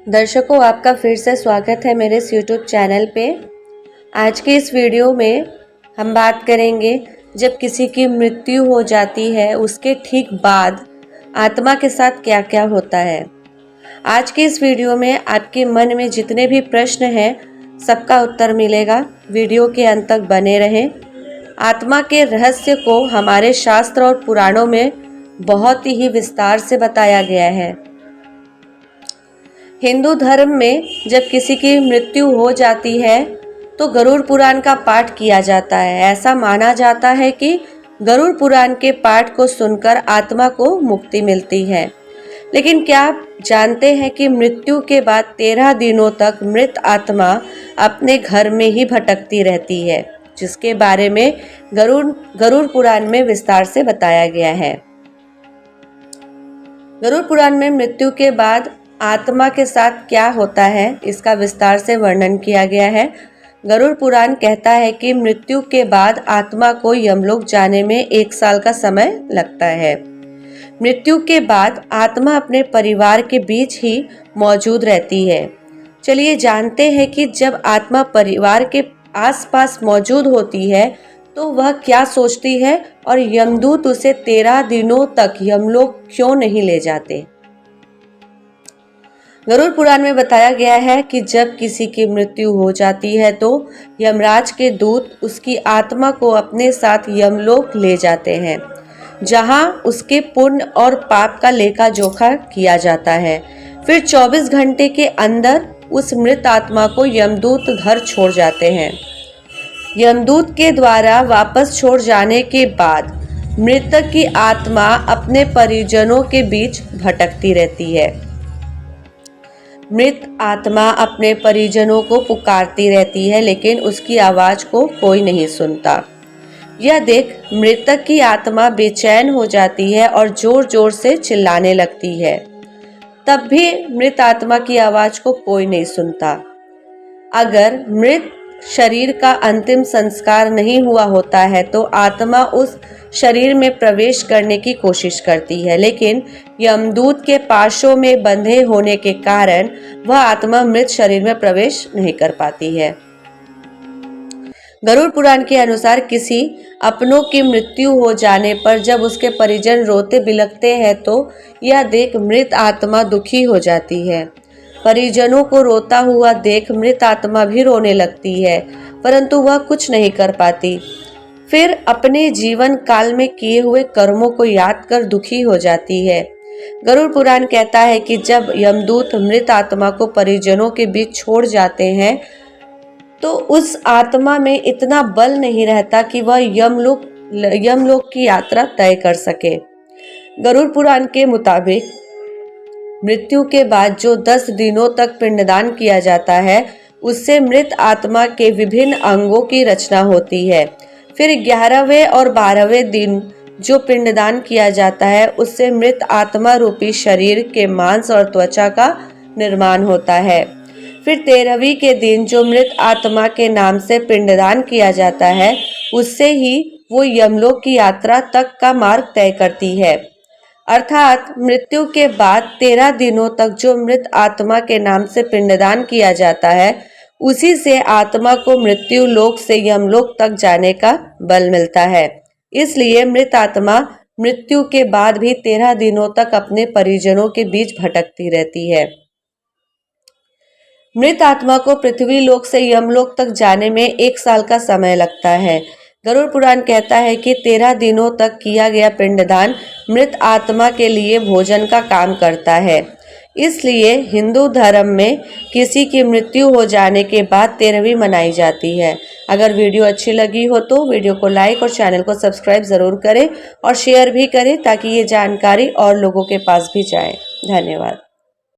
दर्शकों, आपका फिर से स्वागत है मेरे इस यूट्यूब चैनल पे। आज के इस वीडियो में हम बात करेंगे जब किसी की मृत्यु हो जाती है उसके ठीक बाद आत्मा के साथ क्या क्या होता है। आज के इस वीडियो में आपके मन में जितने भी प्रश्न हैं सबका उत्तर मिलेगा। वीडियो के अंत तक बने रहें। आत्मा के रहस्य को हमारे शास्त्र और पुराणों में बहुत ही विस्तार से बताया गया है। हिंदू धर्म में जब किसी की मृत्यु हो जाती है तो गरुड़ पुराण का पाठ किया जाता है। ऐसा माना जाता है कि गरुड़ पुराण के पाठ को सुनकर आत्मा को मुक्ति मिलती है। लेकिन क्या आप जानते हैं कि मृत्यु के बाद 13 दिनों तक मृत आत्मा अपने घर में ही भटकती रहती है, जिसके बारे में गरुड़ पुराण में विस्तार से बताया गया है। गरुड़ पुराण में मृत्यु के बाद आत्मा के साथ क्या होता है इसका विस्तार से वर्णन किया गया है। गरुड़ पुराण कहता है कि मृत्यु के बाद आत्मा को यमलोक जाने में 1 साल का समय लगता है। मृत्यु के बाद आत्मा अपने परिवार के बीच ही मौजूद रहती है। चलिए जानते हैं कि जब आत्मा परिवार के आसपास मौजूद होती है तो वह क्या सोचती है और यमदूत उसे 13 दिनों तक यमलोक क्यों नहीं ले जाते। गरुड़ पुराण में बताया गया है कि जब किसी की मृत्यु हो जाती है तो यमराज के दूत उसकी आत्मा को अपने साथ यमलोक ले जाते हैं, जहां उसके पुण्य और पाप का लेखा जोखा किया जाता है। फिर 24 घंटे के अंदर उस मृत आत्मा को यमदूत घर छोड़ जाते हैं। यमदूत के द्वारा वापस छोड़ जाने के बाद मृतक की आत्मा अपने परिजनों के बीच भटकती रहती है। मृत आत्मा अपने परिजनों को पुकारती रहती है, लेकिन उसकी आवाज को कोई नहीं सुनता। यह देख मृतक की आत्मा बेचैन हो जाती है और जोर जोर से चिल्लाने लगती है। तब भी मृत आत्मा की आवाज को कोई नहीं सुनता। अगर मृत शरीर का अंतिम संस्कार नहीं हुआ होता है तो आत्मा उस शरीर में प्रवेश करने की कोशिश करती है, लेकिन यमदूत के पाशों में बंधे होने के कारण वह आत्मा मृत शरीर में प्रवेश नहीं कर पाती है। गरुड़ पुराण के अनुसार किसी अपनों की मृत्यु हो जाने पर जब उसके परिजन रोते बिलखते हैं तो यह देख मृत आत्मा दुखी हो जाती है। परिजनों को रोता हुआ देख मृत आत्मा भी रोने लगती है, परंतु वह कुछ नहीं कर पाती। फिर अपने जीवन काल में किए हुए कर्मों को याद कर दुखी हो जाती है। गरुड़ पुराण कहता है कि जब यमदूत मृत आत्मा को परिजनों के बीच छोड़ जाते हैं तो उस आत्मा में इतना बल नहीं रहता कि वह यमलोक की यात्रा तय कर सके। गरुड़ पुराण के मुताबिक मृत्यु के बाद जो 10 दिनों तक पिंडदान किया जाता है उससे मृत आत्मा के विभिन्न अंगों की रचना होती है। फिर 11वें और 12वें दिन जो पिंडदान किया जाता है उससे मृत आत्मा रूपी शरीर के मांस और त्वचा का निर्माण होता है। फिर 13वीं के दिन जो मृत आत्मा के नाम से पिंडदान किया जाता है उससे ही वो यमलोक की यात्रा तक का मार्ग तय करती है। अर्थात मृत्यु के बाद 13 दिनों तक जो मृत आत्मा के नाम से पिंडदान किया जाता है उसी से आत्मा को मृत्यु लोक से यमलोक तक जाने का बल मिलता है। इसलिए मृत आत्मा मृत्यु के बाद भी 13 दिनों तक अपने परिजनों के बीच भटकती रहती है। मृत आत्मा को पृथ्वी लोक से यमलोक तक जाने में 1 साल का समय लगता है। गरुड़ पुराण कहता है कि 13 दिनों तक किया गया पिंडदान मृत आत्मा के लिए भोजन का काम करता है। इसलिए हिंदू धर्म में किसी की मृत्यु हो जाने के बाद 13वीं मनाई जाती है। अगर वीडियो अच्छी लगी हो तो वीडियो को लाइक और चैनल को सब्सक्राइब ज़रूर करें और शेयर भी करें ताकि ये जानकारी और लोगों के पास भी जाए। धन्यवाद।